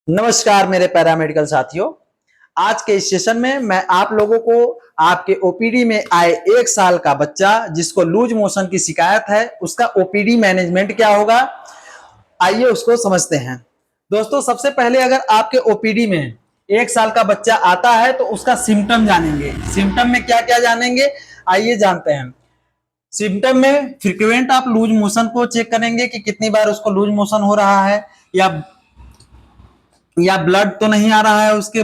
नमस्कार मेरे पैरामेडिकल साथियों। आज के इस सेशन में मैं आप लोगों को आपके ओपीडी में आए 1 साल का बच्चा जिसको लूज मोशन की शिकायत है उसका ओपीडी मैनेजमेंट क्या होगा, आइए उसको समझते हैं। दोस्तों सबसे पहले अगर आपके ओपीडी में 1 साल का बच्चा आता है तो उसका सिम्टम जानेंगे। सिम्टम में क्या क्या जानेंगे, आइए जानते हैं। सिम्टम में फ्रीक्वेंट आप लूज मोशन को चेक करेंगे कि कितनी बार उसको लूज मोशन हो रहा है, या ब्लड तो नहीं आ रहा है उसके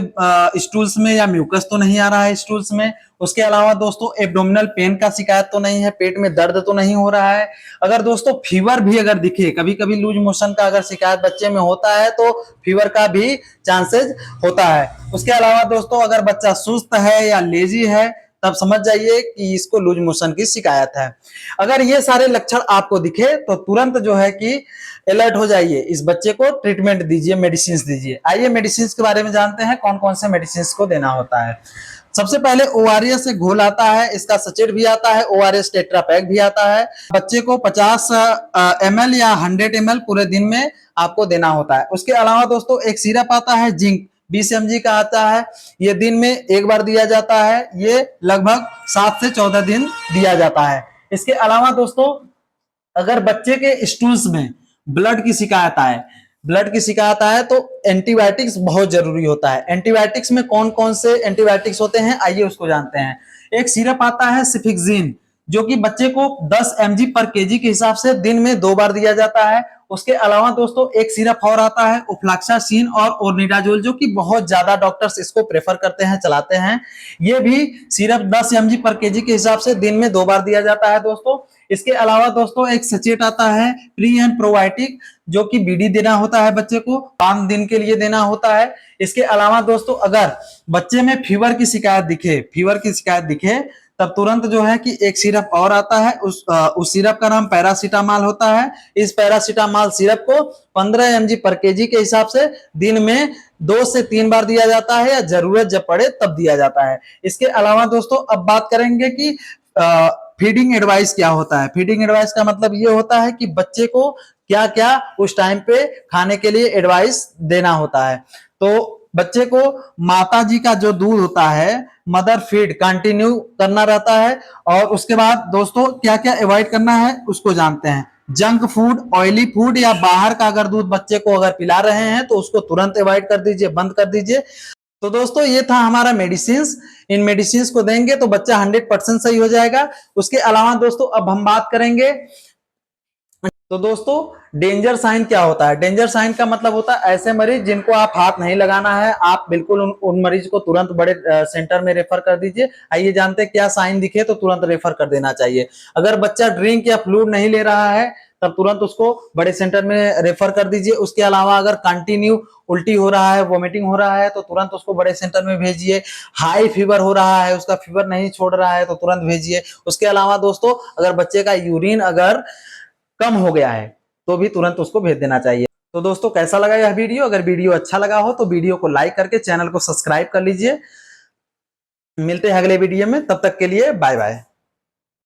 स्टूल्स में, या म्यूकस तो नहीं आ रहा है स्टूल्स में। उसके अलावा दोस्तों एब्डोमिनल पेन का शिकायत तो नहीं है, पेट में दर्द तो नहीं हो रहा है। अगर दोस्तों फीवर भी अगर दिखे, कभी कभी लूज मोशन का अगर शिकायत बच्चे में होता है तो फीवर का भी चांसेस होता है। उसके अलावा दोस्तों अगर बच्चा सुस्त है या लेजी है तब समझ जाइए कि इसको लूज मोशन की शिकायत है। अगर ये सारे लक्षण आपको दिखे तो तुरंत जो है कि अलर्ट हो जाइए, इस बच्चे को ट्रीटमेंट दीजिए, मेडिसिन दीजिए। आइए मेडिसिन के बारे में जानते हैं कौन कौन से मेडिसिन को देना होता है। सबसे पहले ओआरएस से घोल आता है, इसका सचेट भी आता है, ओआरएस टेट्रा पैक भी आता है। बच्चे को 50 ml या 100 ml पूरे दिन में आपको देना होता है। उसके अलावा दोस्तों एक सिरप आता है जिंक, 20 mg का आता है, ये दिन में एक बार दिया जाता है, ये लगभग 7 से 14 दिन दिया जाता है। इसके अलावा दोस्तों अगर बच्चे के स्टूल्स में ब्लड की शिकायत आए तो एंटीबायोटिक्स बहुत जरूरी होता है। एंटीबायोटिक्स में कौन कौन से एंटीबायोटिक्स होते हैं, आइए उसको जानते हैं। एक सिरप आता है सिफिक्सिन, जो कि बच्चे को 10 mg पर केजी के हिसाब से दिन में 2 बार दिया जाता है। उसके अलावा दोस्तों एक सिरप और आता है ओफ्लैक्सासिन और ओर्निडाजोल, जो कि बहुत ज्यादा डॉक्टर्स इसको प्रेफर करते हैं, चलाते हैं। ये भी सिरप 10 mg पर केजी के हिसाब से दिन में 2 बार दिया जाता है दोस्तों। इसके अलावा दोस्तों एक सचेट आता है प्री एंड प्रोबायोटिक, जो कि बीडी देना होता है बच्चे को, 5 दिन के लिए देना होता है। इसके अलावा दोस्तों अगर बच्चे में फीवर की शिकायत दिखे तब तुरंत जो है कि एक सिरप और आता है, उस सिरप का नाम पैरासीटामॉल होता है। इस पैरासीटामॉल सिरप को 15 mg पर केजी के हिसाब से दिन में 2 से 3 बार दिया जाता है, या जरूरत जब पड़े तब दिया जाता है। इसके अलावा दोस्तों अब बात करेंगे कि फीडिंग एडवाइस क्या होता है। फीडिंग एडवाइस का मतलब ये होता है कि बच्चे को क्या क्या उस टाइम पे खाने के लिए एडवाइस देना होता है। तो बच्चे को माता जी का जो दूध होता है, मदर फीड कंटिन्यू करना रहता है। और उसके बाद दोस्तों क्या क्या अवॉइड करना है उसको जानते हैं। जंक फूड, ऑयली फूड या बाहर का अगर दूध बच्चे को अगर पिला रहे हैं तो उसको तुरंत अवॉइड कर दीजिए, बंद कर दीजिए। तो दोस्तों ये था हमारा मेडिसिन। इन मेडिसिन को देंगे तो बच्चा 100% सही हो जाएगा। उसके अलावा दोस्तों अब हम बात करेंगे, तो दोस्तों डेंजर साइन क्या होता है। डेंजर साइन का मतलब होता है ऐसे मरीज जिनको आप हाथ नहीं लगाना है, आप बिल्कुल उन मरीज को तुरंत बड़े सेंटर में रेफर कर दीजिए। आइए जानते हैं क्या साइन दिखे तो तुरंत रेफर कर देना चाहिए। अगर बच्चा ड्रिंक या फ्लूइड नहीं ले रहा है तब तुरंत उसको बड़े सेंटर में रेफर कर दीजिए। उसके अलावा अगर कंटिन्यू उल्टी हो रहा है, वोमिटिंग हो रहा है तो तुरंत उसको बड़े सेंटर में भेजिए। हाई फीवर हो रहा है, उसका फीवर नहीं छोड़ रहा है तो तुरंत भेजिए। उसके अलावा दोस्तों अगर बच्चे का यूरिन अगर कम हो गया है तो भी तुरंत उसको भेज देना चाहिए। तो दोस्तों कैसा लगा यह वीडियो, अगर वीडियो अच्छा लगा हो तो वीडियो को लाइक करके चैनल को सब्सक्राइब कर लीजिए। मिलते हैं अगले वीडियो में, तब तक के लिए बाय बाय।